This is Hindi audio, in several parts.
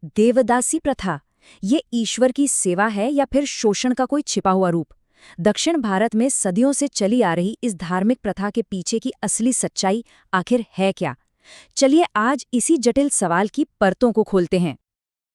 देवदासी प्रथा, ये ईश्वर की सेवा है या फिर शोषण का कोई छिपा हुआ रूप? दक्षिण भारत में सदियों से चली आ रही इस धार्मिक प्रथा के पीछे की असली सच्चाई आखिर है क्या? चलिए आज इसी जटिल सवाल की परतों को खोलते हैं।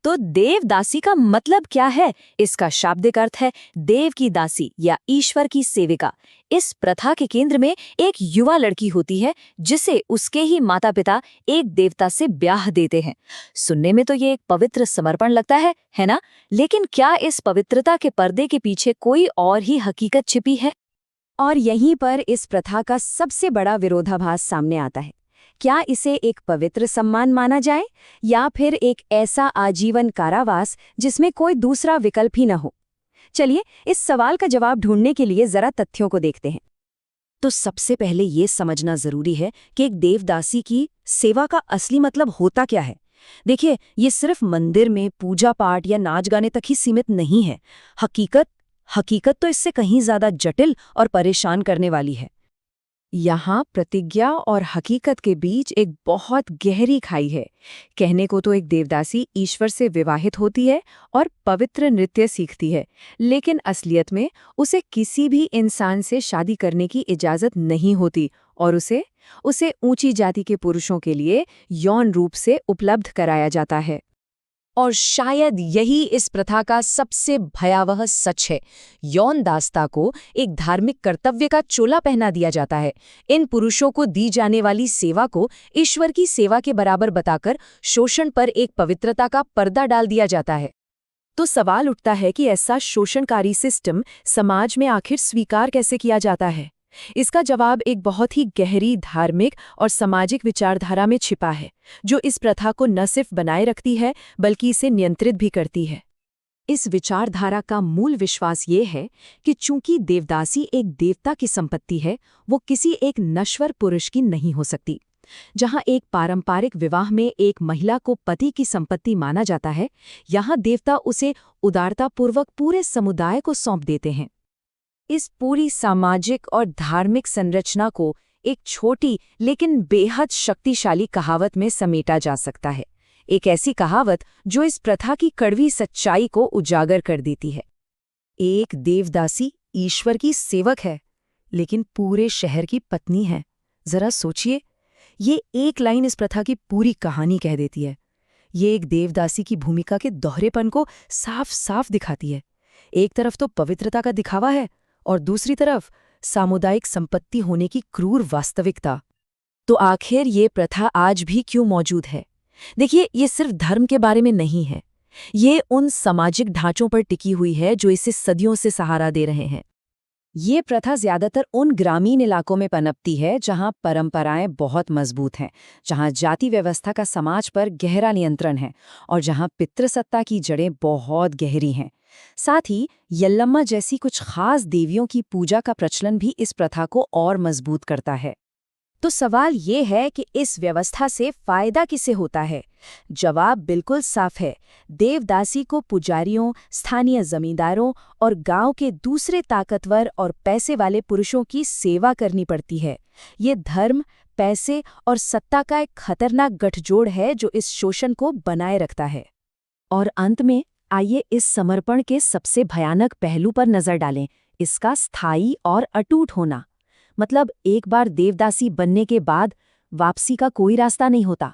तो देवदासी का मतलब क्या है? इसका शाब्दिक अर्थ है देव की दासी या ईश्वर की सेविका। इस प्रथा के केंद्र में एक युवा लड़की होती है जिसे उसके ही माता पिता एक देवता से ब्याह देते हैं। सुनने में तो ये एक पवित्र समर्पण लगता है ना? लेकिन क्या इस पवित्रता के पर्दे के पीछे कोई और ही हकीकत छिपी है? और यहीं पर इस प्रथा का सबसे बड़ा विरोधाभास सामने आता है। क्या इसे एक पवित्र सम्मान माना जाए या फिर एक ऐसा आजीवन कारावास जिसमें कोई दूसरा विकल्प ही न हो? चलिए इस सवाल का जवाब ढूंढने के लिए जरा तथ्यों को देखते हैं। तो सबसे पहले ये समझना जरूरी है कि एक देवदासी की सेवा का असली मतलब होता क्या है। देखिए, ये सिर्फ मंदिर में पूजा पाठ या नाच गाने तक ही सीमित नहीं है। हकीकत तो इससे कहीं ज्यादा जटिल और परेशान करने वाली है। यहाँ प्रतिज्ञा और हकीकत के बीच एक बहुत गहरी खाई है। कहने को तो एक देवदासी ईश्वर से विवाहित होती है और पवित्र नृत्य सीखती है, लेकिन असलियत में उसे किसी भी इंसान से शादी करने की इजाज़त नहीं होती और उसे ऊंची जाति के पुरुषों के लिए यौन रूप से उपलब्ध कराया जाता है। और शायद यही इस प्रथा का सबसे भयावह सच है। यौन दासता को एक धार्मिक कर्तव्य का चोला पहना दिया जाता है। इन पुरुषों को दी जाने वाली सेवा को ईश्वर की सेवा के बराबर बताकर शोषण पर एक पवित्रता का पर्दा डाल दिया जाता है। तो सवाल उठता है कि ऐसा शोषणकारी सिस्टम समाज में आखिर स्वीकार कैसे किया जाता है? इसका जवाब एक बहुत ही गहरी धार्मिक और सामाजिक विचारधारा में छिपा है, जो इस प्रथा को न सिर्फ बनाए रखती है बल्कि इसे नियंत्रित भी करती है। इस विचारधारा का मूल विश्वास ये है कि चूंकि देवदासी एक देवता की संपत्ति है, वो किसी एक नश्वर पुरुष की नहीं हो सकती। जहां एक पारंपरिक विवाह में एक महिला को पति की संपत्ति माना जाता है, यहाँ देवता उसे उदारतापूर्वक पूरे समुदाय को सौंप देते हैं। इस पूरी सामाजिक और धार्मिक संरचना को एक छोटी लेकिन बेहद शक्तिशाली कहावत में समेटा जा सकता है। एक ऐसी कहावत जो इस प्रथा की कड़वी सच्चाई को उजागर कर देती है। एक देवदासी ईश्वर की सेवक है, लेकिन पूरे शहर की पत्नी है। जरा सोचिए, ये एक लाइन इस प्रथा की पूरी कहानी कह देती है। ये एक देवदासी की भूमिका के दोहरेपन को साफ साफ दिखाती है। एक तरफ तो पवित्रता का दिखावा है और दूसरी तरफ सामुदायिक संपत्ति होने की क्रूर वास्तविकता। तो आखिर ये प्रथा आज भी क्यों मौजूद है? देखिए, ये सिर्फ धर्म के बारे में नहीं है। ये उन सामाजिक ढांचों पर टिकी हुई है जो इसे सदियों से सहारा दे रहे हैं। ये प्रथा ज्यादातर उन ग्रामीण इलाकों में पनपती है जहां परंपराएं बहुत मजबूत हैं, जहां जाति व्यवस्था का समाज पर गहरा नियंत्रण है और जहां पितृसत्ता की जड़ें बहुत गहरी हैं। साथ ही यल्लम्मा जैसी कुछ खास देवियों की पूजा का प्रचलन भी इस प्रथा को और मजबूत करता है। तो सवाल ये है कि इस व्यवस्था से फायदा किसे होता है? जवाब बिल्कुल साफ है। देवदासी को पुजारियों, स्थानीय जमींदारों और गांव के दूसरे ताकतवर और पैसे वाले पुरुषों की सेवा करनी पड़ती है। ये धर्म, पैसे और सत्ता का एक खतरनाक गठजोड़ है जो इस शोषण को बनाए रखता है। और अंत में आइए इस समर्पण के सबसे भयानक पहलू पर नजर डालें, इसका स्थायी और अटूट होना। मतलब एक बार देवदासी बनने के बाद वापसी का कोई रास्ता नहीं होता।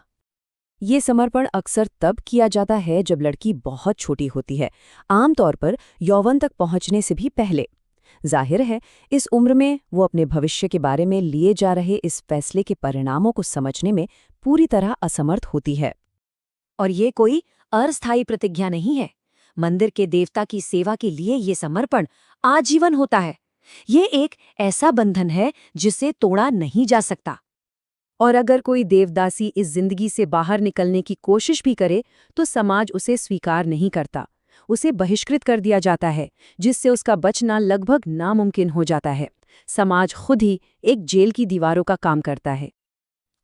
ये समर्पण अक्सर तब किया जाता है जब लड़की बहुत छोटी होती है, आमतौर पर यौवन तक पहुंचने से भी पहले। जाहिर है, इस उम्र में वो अपने भविष्य के बारे में लिए जा रहे इस फैसले के परिणामों को समझने में पूरी तरह असमर्थ होती है। और ये कोई अस्थायी प्रतिज्ञा नहीं है। मंदिर के देवता की सेवा के लिए ये समर्पण आजीवन होता है। ये एक ऐसा बंधन है जिसे तोड़ा नहीं जा सकता। और अगर कोई देवदासी इस जिंदगी से बाहर निकलने की कोशिश भी करे तो समाज उसे स्वीकार नहीं करता। उसे बहिष्कृत कर दिया जाता है, जिससे उसका बचना लगभग नामुमकिन हो जाता है। समाज खुद ही एक जेल की दीवारों का काम करता है।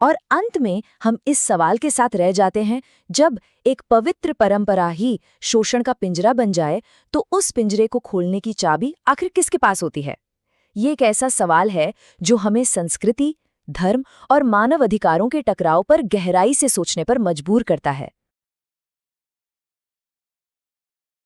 और अंत में हम इस सवाल के साथ रह जाते हैं, जब एक पवित्र परंपरा ही शोषण का पिंजरा बन जाए तो उस पिंजरे को खोलने की चाबी आखिर किसके पास होती है? ये एक ऐसा सवाल है जो हमें संस्कृति, धर्म और मानव अधिकारों के टकराव पर गहराई से सोचने पर मजबूर करता है।